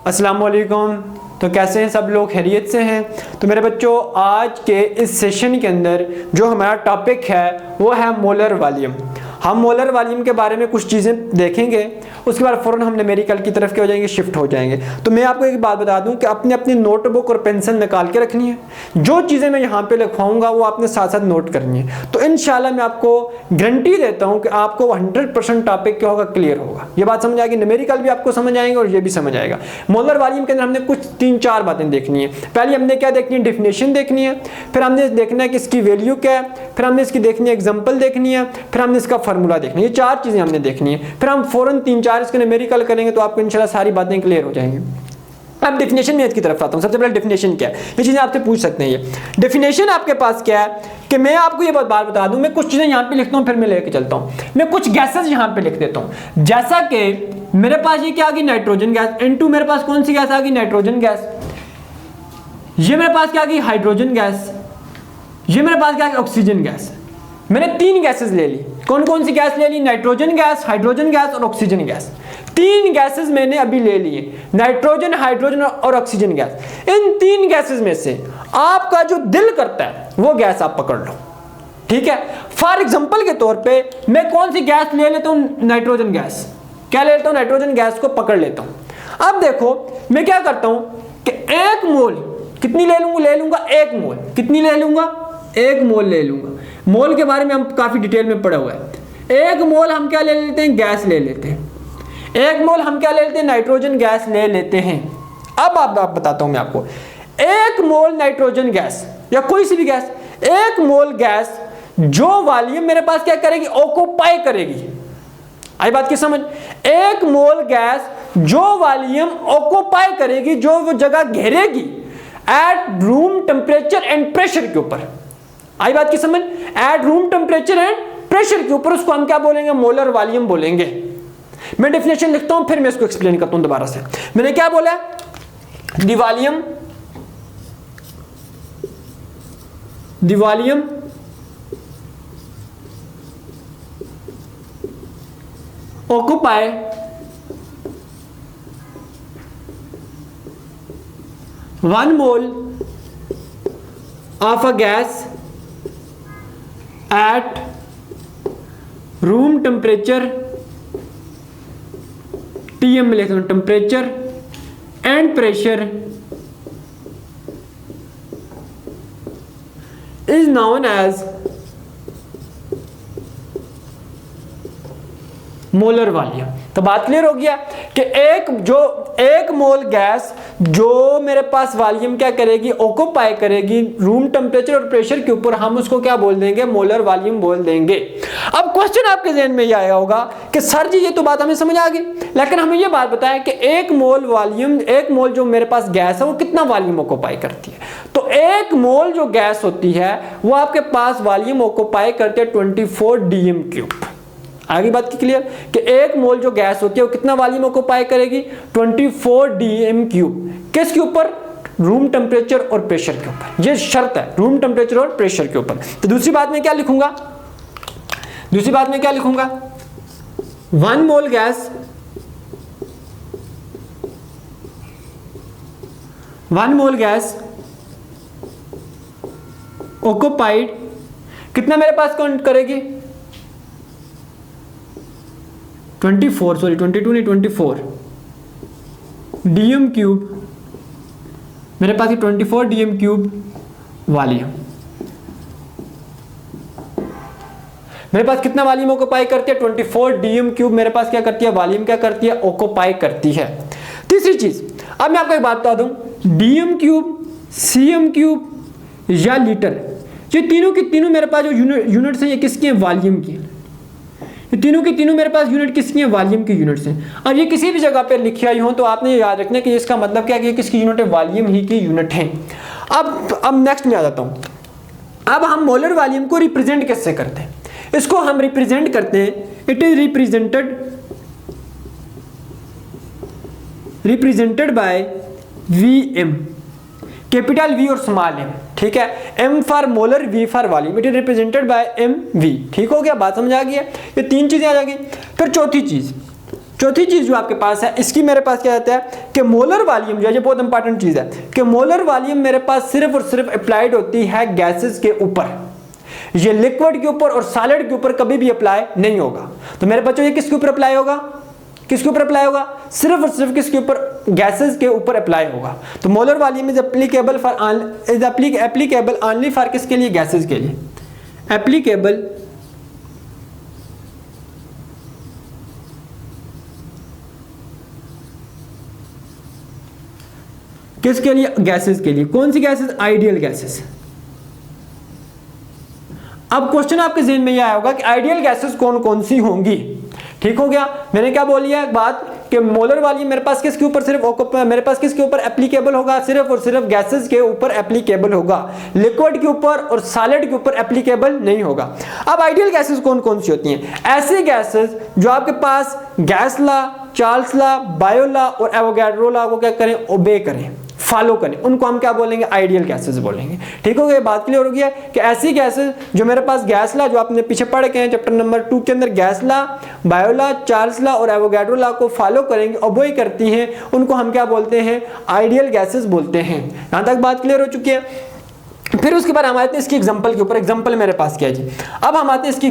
अस्सलाम वालेकुम। तो कैसे हैं सब लोग, खैरियत से हैं? तो मेरे बच्चों, आज के इस सेशन के अंदर जो हमारा टॉपिक है वो है मोलर वॉल्यूम। हम मोलर वॉल्यूम के बारे में कुछ चीज़ें देखेंगे, उसके बाद फ़ौरन हम न्यूमेरिकल की तरफ क्या हो जाएंगे, शिफ्ट हो जाएंगे। तो मैं आपको एक बात बता दूं कि आपने अपनी नोटबुक और पेंसिल निकाल के रखनी है। जो चीज़ें मैं यहाँ पे लिखवाऊंगा वो आपने साथ साथ नोट करनी है। तो इंशाल्लाह मैं आपको गारंटी देता हूँ कि आपको 100% टॉपिक क्या होगा, क्लियर होगा। ये बात समझ आएगी, न्यूमेरिकल भी आपको समझ आएंगे और ये भी समझ आएगा। मोलर वॉल्यूम के अंदर हमने कुछ 3-4 बातें देखनी है। पहले हमने क्या देखनी है, डेफिनेशन देखनी है, फिर हमने देखना है कि इसकी वैल्यू क्या है, फिर हमने इसकी देखनी है एग्जाम्पल देखनी है, फिर हमने इसका फार्मूला देखना है। ये 4 चीज़ें हमने देखनी है। फिर हम फौरन 3-4 इसके न्यूमेरिकल करेंगे तो आपको इंशाल्लाह सारी बातें क्लियर हो जाएंगी। अब डेफिनेशन में इसकी तरफ आता हूँ। सबसे पहले डेफिनेशन क्या है, ये चीज़ें आपसे पूछ सकते हैं। ये डेफिनेशन आपके पास क्या है कि मैं आपको ये बात बता दूं, मैं कुछ चीज़ें यहाँ पे लिखता हूँ फिर मैं लेके चलता हूँ। मैं कुछ गैसेस यहाँ पे लिख देता हूँ, जैसा कि मेरे पास ये क्या आ गई, नाइट्रोजन गैस। N2 मेरे पास कौन सी गैस आ गई, नाइट्रोजन गैस। ये मेरे पास क्या आ गई, हाइड्रोजन गैस। ये मेरे पास क्या आ गई, ऑक्सीजन गैस। मैंने 3 गैसेस ले ली। कौन कौन सी गैस ले ली, नाइट्रोजन गैस, हाइड्रोजन गैस और ऑक्सीजन गैस। 3 गैसेस मैंने अभी ले लिए, नाइट्रोजन, हाइड्रोजन और ऑक्सीजन गैस। इन 3 गैसेस में से आपका जो दिल करता है वो गैस आप पकड़ लो, ठीक है। फॉर एग्जांपल के तौर पे मैं कौन सी गैस ले लेता हूं, नाइट्रोजन गैस। क्या ले लेता हूं, नाइट्रोजन गैस को पकड़ लेता हूं। अब देखो मैं क्या करता हूं कि 1 मोल कितनी ले लूंगा 1 मोल। कितनी ले लूंगा, 1 मोल ले लूंगा। मोल के बारे में हम काफी डिटेल में पढ़ा हुआ है। 1 मोल हम क्या ले लेते हैं, गैस ले लेते हैं। 1 मोल हम क्या ले लेते हैं, नाइट्रोजन गैस ले लेते हैं। अब आप बताता हूं मैं आपको, 1 मोल नाइट्रोजन गैस या कोई सी भी गैस, 1 मोल गैस जो वॉल्यूम मेरे पास क्या करेगी, ऑक्यूपाई करेगी। आई बात की समझ। 1 मोल गैस जो वॉल्यूम ऑक्यूपाई करेगी, जो वो जगह घेरेगी at room temperature and pressure के ऊपर। आई बात की समझ। At room temperature and pressure के ऊपर उसको हम क्या बोलेंगे, मोलर वॉल्यूम बोलेंगे। मैं डेफिनेशन लिखता हूं फिर मैं इसको एक्सप्लेन करता हूं दोबारा से। मैंने क्या बोला, the volume occupy one mole of a gas at room temperature, TM में लिखता हूं, temperature and pressure is known as molar volume. तो बात क्लियर हो गया कि 1 मोल गैस जो मेरे पास वॉल्यूम क्या करेगी, ऑक्यूपाई करेगी रूम टेम्परेचर और प्रेशर के ऊपर, हम उसको क्या बोल देंगे, मोलर वॉल्यूम बोल देंगे। अब क्वेश्चन आपके जहन में ये आया होगा कि सर जी ये तो बात हमें समझ आ गई, लेकिन हमें ये बात बताएं कि 1 मोल वॉल्यूम, 1 मोल जो मेरे पास गैस है वो कितना वॉल्यूम ऑक्यूपाई करती है। तो 1 मोल जो गैस होती है वो आपके पास वॉल्यूम ऑक्यूपाई करती है 24 dm³। आगे बात की क्लियर कि 1 मोल जो गैस होती है वो कितना वॉल्यूम ऑक्यूपाई करेगी, 24 dm³। किसके ऊपर, रूम टेम्परेचर और प्रेशर के ऊपर। ये शर्त है, रूम टेम्परेचर और प्रेशर के ऊपर। तो दूसरी बात में क्या लिखूंगा, 1 mole gas, 1 mole gas occupied कितना मेरे पास काउंट करेगी, 22 नहीं 24 dm³ मेरे पास 24 dm³ वॉल्यूम। मेरे पास कितना वॉल्यूम ऑक्यूपाई करती है, 24 dm³ मेरे पास क्या करती है, वॉल्यूम क्या करती है, ऑक्यूपाई करती है। तीसरी चीज, अब मैं आपको एक बात बता दूं, dm³, cm³ या लीटर, ये तीनों की तीनों मेरे पास जो यूनिट्स हैं ये किसकी हैं, वॉल्यूम की। ये तीनों की तीनों मेरे पास यूनिट किसकी है, वॉल्यूम की यूनिट्स हैं। और ये किसी भी जगह पे लिखी आई हो तो आपने ये याद रखना कि इसका मतलब क्या है कि किसकी यूनिट है, वॉल्यूम ही की यूनिट है। अब नेक्स्ट में आ जाता हूं। अब हम मोलर वॉल्यूम को रिप्रेजेंट कैसे करते हैं, इसको हम रिप्रेजेंट करते हैं, it is represented by Vm, capital V और स्मॉल m, ठीक है। M for molar, V for volume, it is represented by mv। ठीक हो गया, बात समझ आ गई है। ये 3 चीजें आ जाएगी। फिर चौथी चीज, चौथी चीज जो आपके पास है, इसकी मेरे पास क्या कहता है कि मोलर वॉल्यूम जो है, बहुत इंपॉर्टेंट चीज है कि मोलर वॉल्यूम मेरे पास सिर्फ और सिर्फ अप्लाइड होती है गैसेस के ऊपर, ये लिक्विड के ऊपर और सॉलिड के ऊपर कभी भी अप्लाई नहीं होगा। तो मेरे बच्चों ये किसके ऊपर अप्लाई होगा, किसके ऊपर अप्लाई होगा, सिर्फ और सिर्फ किसके ऊपर, गैसेस के ऊपर अप्लाई होगा। तो molar volume is applicable for applicable only for किसके लिए, गैसेस के लिए, एप्लीकेबल किसके लिए, गैसेस के लिए। कौन सी गैसेस, आइडियल गैसेस। अब क्वेश्चन आपके जहन में यह आया होगा कि आइडियल गैसेस कौन कौन सी होंगी। ठीक हो गया, मैंने क्या बोल लिया एक बात कि मोलर वॉल्यूम मेरे पास किसके ऊपर, सिर्फ मेरे पास किसके ऊपर एप्लीकेबल होगा, सिर्फ और सिर्फ गैसेस के ऊपर एप्लीकेबल होगा, लिक्विड के ऊपर और सॉलिड के ऊपर एप्लीकेबल नहीं होगा। अब आइडियल गैसेस कौन कौन सी होती हैं, ऐसी गैसेस जो आपके पास गैस ला, चार्ल्स ला, बायो ला और एवोगैड्रो ला को क्या करें, ओबे करें, फॉलो करें, उनको हम क्या बोलेंगे, आइडियल गैसेस बोलेंगे। ठीक हो गया, बात क्लियर हो गई है कि ऐसी गैसेस जो मेरे पास गैस ला, जो आपने पीछे पढ़ के हैं चैप्टर नंबर 2 के अंदर, गैस ला, बायो ला, चार्ल्स ला और एवोगैड्रो ला को फॉलो करेंगे, ओबे करती हैं, उनको हम क्या बोलते हैं, आइडियल गैसेस बोलते हैं। यहां तक बात क्लियर हो चुकी है। फिर उसके बाद हम आते हैं इसकी एग्जांपल के ऊपर। एग्जांपल मेरे पास क्या है जी, अब हम आते हैं इसकी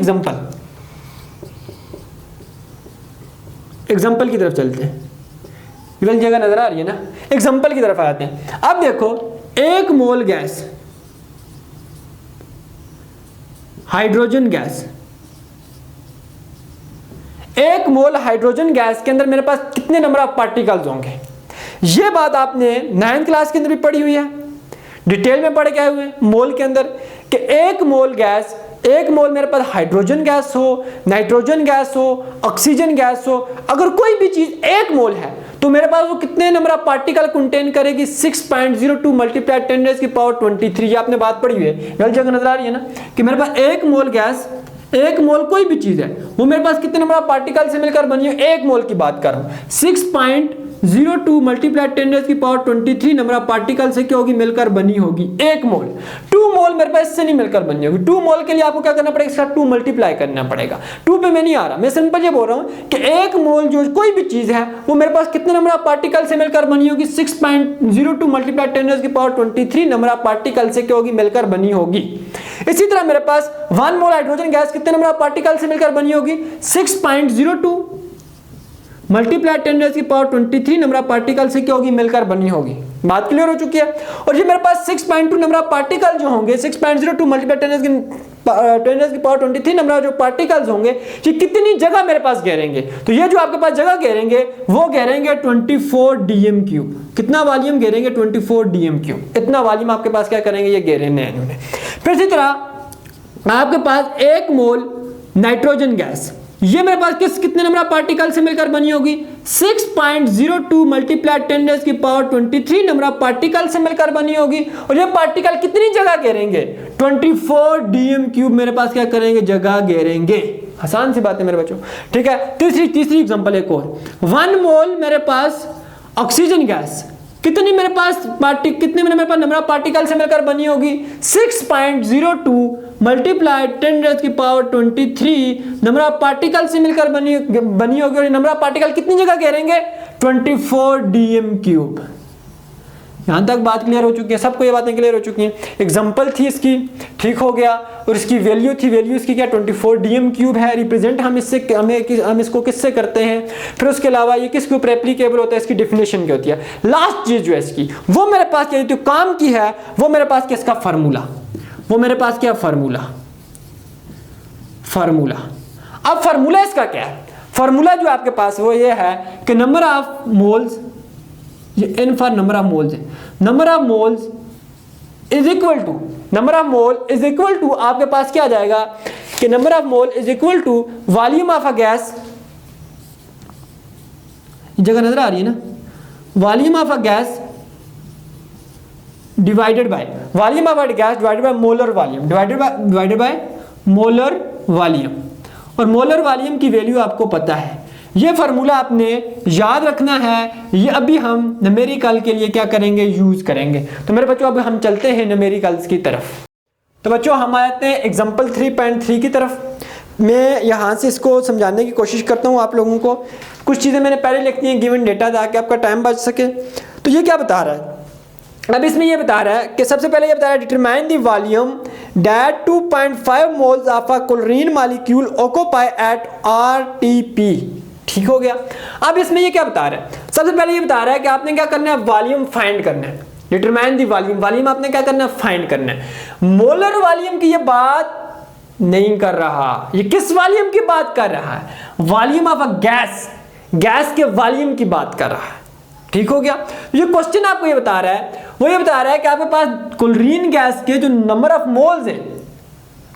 एग्जांपल की तरफ चलते हैं। गलत जगह नजर आ रही है ना, एग्जांपल की तरफ आते हैं। अब देखो, एक मोल गैस, हाइड्रोजन गैस, एक मोल हाइड्रोजन गैस के अंदर मेरे पास कितने नंबर ऑफ पार्टिकल्स होंगे। यह बात आपने 9th क्लास के अंदर भी पढ़ी हुई है, डिटेल में पढ़ के आए हुए हैं मोल के अंदर कि एक मोल गैस, एक मोल मेरे पास हाइड्रोजन गैस हो, नाइट्रोजन गैस हो, ऑक्सीजन गैस हो, अगर कोई भी चीज एक मोल है तो मेरे पास वो कितने नंबर ऑफ पार्टिकल कंटेन करेगी, 6.02 मल्टीप्लाई 10⁻23। ये आपने बात पढ़ी हुई है, गलत जगह नजर आ रही है ना, कि मेरे पास एक मोल गैस, एक मोल कोई भी चीज है, वो मेरे पास कितने नंबर ऑफ पार्टिकल से मिलकर बनी है, एक मोल की बात कर रहा हूं, 6.02 मल्टीप्लाई 10⁻23 नंबर ऑफ पार्टिकल से क्या होगी, मिलकर बनी होगी एक मोल। 2 मोल मेरे पास इससे नहीं मिलकर बनी होगी। 2 मोल के लिए आपको क्या करना पड़ेगा, इसका 2 मल्टीप्लाई करना पड़ेगा। 2 पे मैं नहीं आ रहा, मैं सिंपल ये बोल रहा हूं कि एक मोल जो कोई भी चीज है वो मेरे पास कितने नंबर ऑफ पार्टिकल से मिलकर बनी होगी, 6.02 मल्टीप्लाई 10⁻23 नंबर ऑफ पार्टिकल से क्या होगी, मिलकर बनी होगी। इसी तरह मेरे पास 1 मोल हाइड्रोजन गैस कितने नंबर ऑफ पार्टिकल से मिलकर बनी होगी, 6.02 मल्टीप्लाई 10⁻23 नंबर ऑफ पार्टिकल से क्या होगी, मिलकर बनी होगी। बात क्लियर हो चुकी है। और ये मेरे पास 6.2 नंबर ऑफ पार्टिकल जो होंगे, 6.02 मल्टीप्लाई 10⁻23 नंबर जो पार्टिकल्स होंगे, ये कितनी जगह मेरे पास घेरेंगे, तो ये जो आपके पास जगह घेरेंगे वो घेरेंगे 24 dm³। कितना वॉल्यूम घेरेंगे, 24 dm³। इतना वॉल्यूम आपके पास क्या करेंगे, ये घेरेंगे इन्होंने। फिर इसी तरह आपके पास एक मोल नाइट्रोजन गैस, ये मेरे पास कितने नंबर ऑफ पार्टिकल से मिलकर बनी होगी, 6.02 मल्टीप्लाई 10⁻23 नंबर ऑफ पार्टिकल से मिलकर बनी होगी। और ये पार्टिकल कितनी जगह घेरेंगे, 24 dm³ मेरे पास क्या करेंगे, जगह घेरेंगे। आसान सी बात है मेरे बच्चों, ठीक है। तीसरी एग्जांपल एक और, 1 मोल मेरे पास ऑक्सीजन गैस, कितनी मेरे पास कितने मेरे पास नंबर ऑफ पार्टिकल से मिलकर बनी होगी, 6.02 मल्टीप्लाई 10⁻23 नंबर ऑफ पार्टिकल से मिलकर बनी होगी। और नंबर ऑफ पार्टिकल कितनी जगह घेरेंगे, 24 dm³। यहां तक बात क्लियर हो चुकी है, सबको ये बातें क्लियर हो चुकी हैं। एग्जांपल थी इसकी, ठीक हो गया। और इसकी वैल्यू थी, वैल्यू इसकी क्या, 24 dm³ है। रिप्रेजेंट हम इसको किससे करते हैं। फिर उसके अलावा ये किसके ऊपर एप्लीकेबल होता है, इसकी डेफिनेशन क्या होती है। लास्ट चीज जो है इसकी, वो मेरे पास क्या काम की है, वो मेरे पास किसका फार्मूला, वो मेरे पास क्या फार्मूला। अब फार्मूला इसका क्या है, फार्मूला जो आपके पास वो ये है कि नंबर ऑफ मोल्स, ये n for number of moles है, number of moles is equal to, number of mole is equal to आपके पास क्या आ जाएगा कि number of mole is equal to volume of a gas, जगह नजर आ रही है ना, volume of a gas divided by volume of a gas divided by molar volume, divided by molar volume. और मोलर वॉल्यूम की वैल्यू आपको पता है, ये फार्मूला आपने याद रखना है। ये अभी हम न्यूमेरिकल के लिए क्या करेंगे, यूज करेंगे। तो मेरे बच्चों अब हम चलते हैं न्यूमेरिकल्स की तरफ। तो बच्चों हम आते हैं एग्जांपल 3.3 की तरफ। मैं यहाँ से इसको समझाने की कोशिश करता हूँ आप लोगों को। कुछ चीज़ें मैंने पहले लिख दी हैं गिवन डेटा, ताकि आपका टाइम बच सके। तो ये क्या बता रहा है, अब इसमें ये बता रहा है कि सबसे पहले ये बता रहा है determine the volume that 2.5 moles of a chlorine molecule occupy at RTP. ठीक हो गया। अब इसमें ये क्या बता रहा है, सबसे पहले ये बता रहा है कि आपने क्या करना है, वॉल्यूम फाइंड करना है। डिटरमाइन द वॉल्यूम, वॉल्यूम आपने क्या करना है, फाइंड करना है। मोलर वॉल्यूम की ये बात नहीं कर रहा, ये किस वॉल्यूम की बात कर रहा है, volume of a gas, gas के वॉल्यूम की बात कर रहा है। ठीक हो गया। ये क्वेश्चन आपको ये बता रहा है, वो ये बता रहा है कि आपके पास क्लोरीन गैस के जो नंबर ऑफ मोल्स हैं,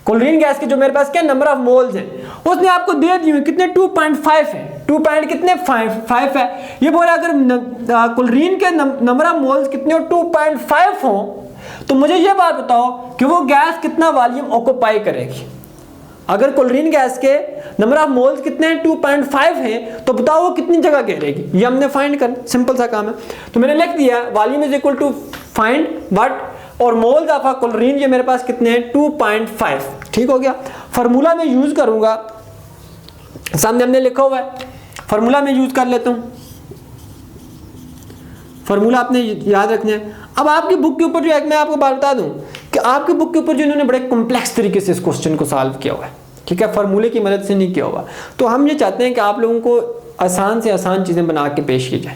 क्लोरीन गैस के जो मेरे पास क्या नंबर ऑफ मोल्स हैं, उसने आपको दे दिए कितने 2.5 है, 2.5 है। ये बोला अगर क्लोरीन के नंबर ऑफ मोल्स कितने 2.5 हो, तो मुझे ये बात बताओ कि वो गैस कितना वॉल्यूम ऑक्यूपाई करेगी। अगर क्लोरीन गैस के नंबर ऑफ मोल्स कितने हैं 2.5 हैं, तो बताओ वो कितनी जगह घेरेगी, ये हमने फाइंड करना, सिंपल सा काम है। तो मैंने लिख दिया volume is equal to find what और मोल्स ऑफ अ क्लोरीन, ये मेरे पास कितने हैं 2.5। ठीक हो गया। फार्मूला में यूज करूंगा, सामने हमने लिखा हुआ है, फार्मूला में यूज कर लेता हूं। फार्मूला आपने याद रखना है। अब आपकी बुक के ऊपर जो है, मैं आपको बात बता दूं कि आपकी बुक के ऊपर जो इन्होंने बड़े कॉम्प्लेक्स तरीके से इस क्वेश्चन को सॉल्व किया हुआ है, ठीक है, फार्मूले की मदद से नहीं किया हुआ। तो हम ये चाहते हैं कि आप लोगों को आसान से आसान चीज़ें बना के पेश की जाए।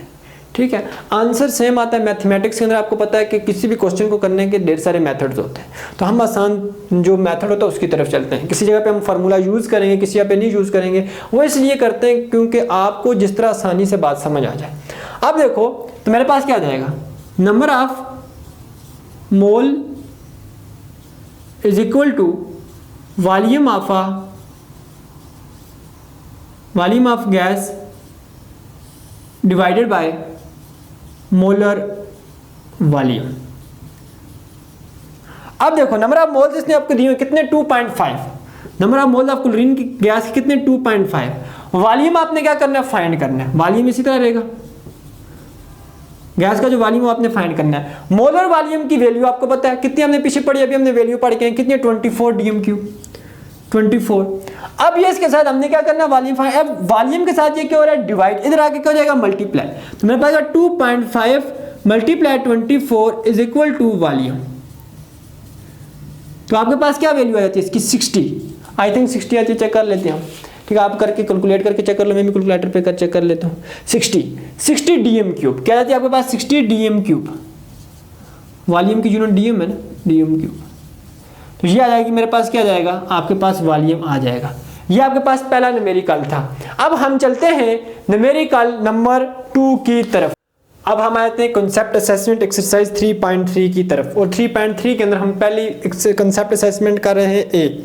ठीक है, आंसर सेम आता है। मैथमेटिक्स के अंदर आपको पता है कि किसी भी क्वेश्चन को करने के ढेर सारे मेथड्स होते हैं, तो हम आसान जो मेथड होता है उसकी तरफ चलते हैं। किसी जगह पे हम फार्मूला यूज़ करेंगे, किसी जगह पे नहीं यूज़ करेंगे, वो इसलिए करते हैं क्योंकि आपको जिस तरह आसानी से बात समझ आ जाए। अब देखो, तो मेरे पास क्या आ जाएगा, number of mole is equal to volume of gas divided by molar volume. अब देखो नंबर ऑफ मोल्स इसने आपको दिए कितने 2.5, number of moles of chlorine की गैस कितने 2.5। वॉल्यूम आपने क्या करना है, फाइंड करना है। वॉल्यूम इसी तरह रहेगा, गैस का जो वॉल्यूम आपने फाइंड करना है। मोलर वॉल्यूम की वैल्यू आपको पता है कितनी हमने पीछे पढ़ी, अभी हमने वैल्यू पढ़ के कितनी 24 dm³, 24। अब ये इसके साथ हमने क्या करना है, वॉल्यूम फाइंड। अब वॉल्यूम के साथ ये क्या हो रहा है, डिवाइड, इधर आके क्या हो जाएगा, मल्टीप्लाई। तो मेरे पास 2.5 multiply 24 is equal to volume. तो आपके पास क्या वैल्यू आ जाती है इसकी, 60, आई थिंक 60 आती है, चेक कर लेते हैं हम। ठीक है, आप करके कैलकुलेट करके चेक कर लो, मैं भी कैलकुलेटर पे चेक कर लेता हूँ। 60 dm³, क्या जाती है आपके पास 60 dm³। वॉल्यूम की यूनिट dm है ना, dm³। तो ये आ जाएगी मेरे पास, क्या आ जाएगा आपके पास, वॉल्यूम आ जाएगा। ये आपके पास पहला न्यूमेरिकल था। अब हम चलते हैं न्यूमेरिकल नंबर 2 की तरफ। अब हम आते हैं कंसेप्ट असेसमेंट एक्सरसाइज 3.3 की तरफ, और 3.3 के अंदर हम पहली कंसेप्ट असेसमेंट कर रहे हैं ए।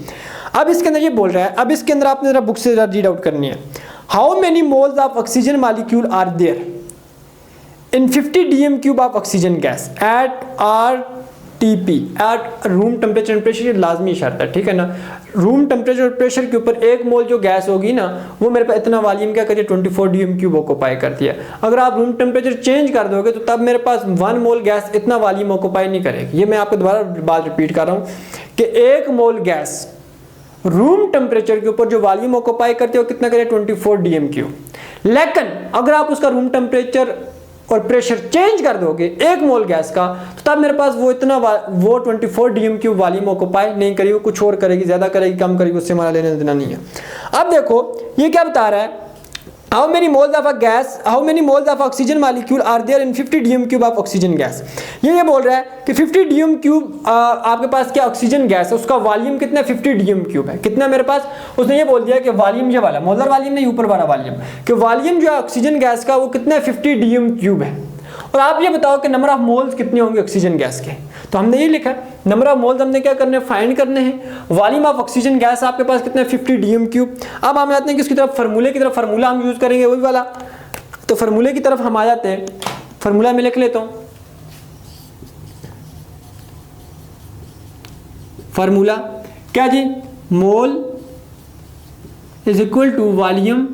अब इसके अंदर ये बोल रहा है, अब इसके अंदर आपने जरा बुक से रीड आउट करनी है। How many moles of oxygen molecule are there in 50 dm³ of oxygen gas at RTP, at room temperature and pressure. ये लाजमी शर्त है, ठीक है ना। रूम टेम्परेचर और प्रेशर के ऊपर 1 मोल जो गैस होगी ना, वो मेरे पास इतना वॉल्यूम क्या करती है, 24 dm³ ऑक्यूपाई करती है। अगर आप रूम टेम्परेचर चेंज कर दोगे तो तब मेरे पास 1 मोल गैस इतना वॉल्यूम ऑक्यूपाई नहीं करेगी। ये मैं आपको दोबारा बात रिपीट कर रहा हूँ कि 1 मोल गैस रूम टेम्परेचर के ऊपर जो वॉल्यूम ऑक्यूपाई करते हो कितना करे, 24 dm³। लेकिन अगर आप उसका रूम टेम्परेचर और प्रेशर चेंज कर दोगे 1 मोल गैस का, तो तब मेरे पास वो 24 dm³ वॉल्यूम ऑक्यूपाई नहीं करेगी, वो कुछ और करेगी, ज्यादा करेगी, कम करेगी, उससे हमारा लेना देना नहीं है। अब देखो ये क्या बता रहा है, how many moles of oxygen molecule are there in 50 dm³ of oxygen gas. ये बोल रहा है कि 50 dm³ आपके पास क्या ऑक्सीजन गैस है, उसका वॉल्यूम कितना 50 dm³ है। कितना मेरे पास, उसने ये बोल दिया कि वॉल्यूम, ये वाला मोलर वॉल्यूम नहीं, ऊपर वाला वॉल्यूम, कि वॉल्यूम जो है ऑक्सीजन गैस का वो कितना 50 dm³ है। और आप ये बताओ कि नंबर ऑफ मोल्स कितने होंगे ऑक्सीजन गैस के। तो हमने ये लिखा नंबर ऑफ मोल्स हमने क्या करने, फाइंड करने हैं। वॉल्यूम ऑफ ऑक्सीजन गैस आपके पास कितना है, 50 dm³। अब हम आते हैं कि इसकी तरफ, फार्मूले की तरफ। फार्मूला हम यूज करेंगे वही वाला, तो फार्मूले की तरफ हम आ जाते हैं। फार्मूला में लिख लेता हूं, फार्मूला क्या जी, mole is equal to volume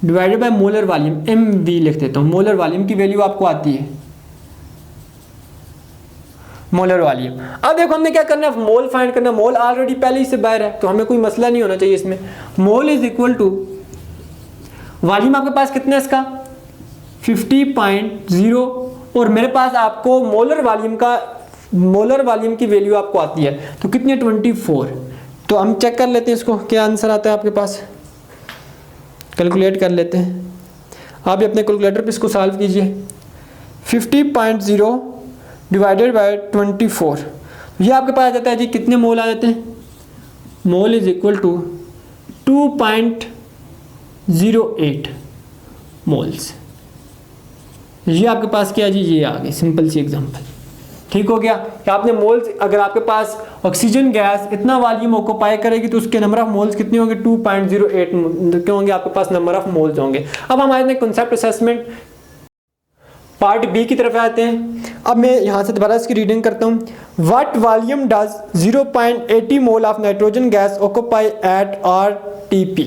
divided by molar volume, MV लिख देता हूं। मोलर वॉल्यूम की वैल्यू आपको आती है मोलर वॉल्यूम। अब देखो हमने क्या करना है, मोल फाइंड करना है। मोल ऑलरेडी पहले ही से बाहर है तो हमें कोई मसला नहीं होना चाहिए इसमें। Mole is equal to volume आपके पास कितना है इसका 50.0 और मेरे पास आपको मोलर वॉल्यूम की वैल्यू आपको आती है तो कितनी है 24। तो हम चेक कर लेते हैं इसको क्या आंसर आता है आपके पास, कैलकुलेट कर लेते हैं। आप भी अपने कैलकुलेटर पे इसको सॉल्व कीजिए। 50.0 डिवाइडेड बाय 24 ये आपके पास आ जाता है जी कितने मोल आ जाते हैं, mole is equal to 2.08 moles. ये आपके पास क्या है जी, ये आ गई सिंपल सी एग्जांपल। ठीक हो गया कि आपने मोल्स, अगर आपके पास ऑक्सीजन गैस इतना वॉल्यूम ऑक्यूपाई करेगी तो उसके नंबर ऑफ मोल्स कितने होंगे 2.08 क्यों होंगे आपके पास नंबर ऑफ मोल्स होंगे। अब हमारे कंसेप्ट असेसमेंट पार्ट बी की तरफ आते हैं। अब मैं यहाँ से दोबारा इसकी रीडिंग करता हूँ। What volume does 0.80 mole of nitrogen gas occupy at RTP।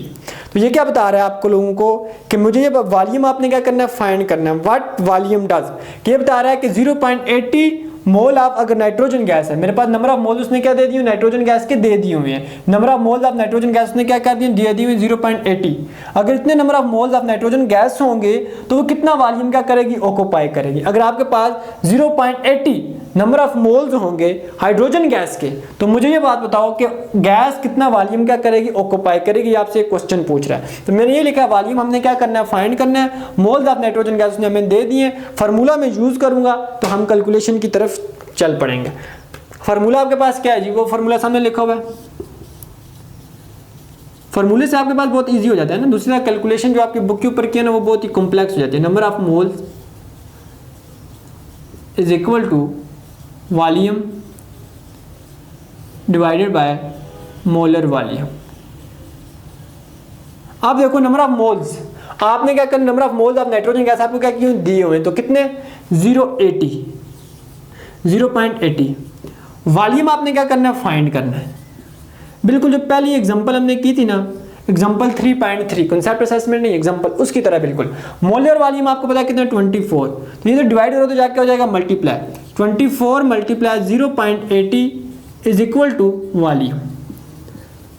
तो ये क्या बता रहा है आपको लोगों को कि मुझे ये वॉल्यूम आपने क्या करना है फाइंड करना है। व्हाट वॉल्यूम डज, ये बता रहा है कि 0.80 मोल ऑफ अगर नाइट्रोजन गैस है, मेरे पास नंबर ऑफ मोल उसने क्या दे दिए नाइट्रोजन गैस के दे दिए हुए हैं। Number of moles of nitrogen gas उसने क्या कर दिए दिए हुए 0.80। अगर इतने number of moles of nitrogen gas होंगे तो वो कितना वॉल्यूम क्या करेगी ऑक्यूपाई करेगी। अगर आपके पास 0.80 नंबर ऑफ मोल्स होंगे हाइड्रोजन गैस के तो मुझे ये बात बताओ कि गैस कितना वॉल्यूम क्या करेगी ऑक्यूपाई करेगी। आपसे एक क्वेश्चन पूछ रहा है तो मैंने ये लिखा वॉल्यूम हमने क्या करना है फाइंड करना है। मोल्स ऑफ नाइट्रोजन गैस उसने हमें दे दिए, फार्मूला में यूज करूंगा तो हम कैलकुलेशन की तरफ चल पड़ेंगे। फार्मूला आपके पास क्या है जी, वो फार्मूला सामने लिखा हुआ है। फार्मूले से आपके पास बहुत इजी हो जाता है ना। दूसरा कैलकुलेशन जो आपकी बुक के ऊपर किया ना वो बहुत ही कॉम्प्लेक्स हो जाती है। Number of moles is equal to volume divided by molar volume. आप देखो नंबर ऑफ मोल्स आपने क्या करना, number of moles of nitrogen gas आपको क्या किए दिए हुए तो कितने 0.80 वॉल्यूम आपने क्या करना है फाइंड करना है। बिल्कुल जो पहली एग्जांपल हमने की थी ना, एग्जांपल 3.3 कांसेप्ट असेसमेंट नहीं एग्जांपल, उसकी तरह बिल्कुल। मोलर वॉल्यूम आपको पता है कितना 24, तो ये तो डिवाइड करो तो जाके हो जाएगा multiply. 24 multiply 0.80 is equal to volume.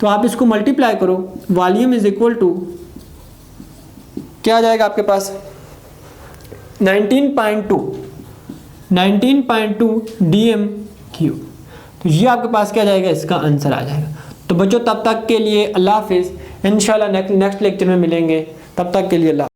तो आप इसको मल्टीप्लाई करो, वॉल्यूम इज इक्वल टू क्या आ जाएगा आपके पास 19.2 dm3। तो ये आपके पास क्या जाएगा, इसका आंसर आ जाएगा। तो बच्चों तब तक के लिए अल्लाह हाफिज़, इंशाल्लाह नेक्स्ट लेक्चर में मिलेंगे, तब तक के लिए अल्लाह।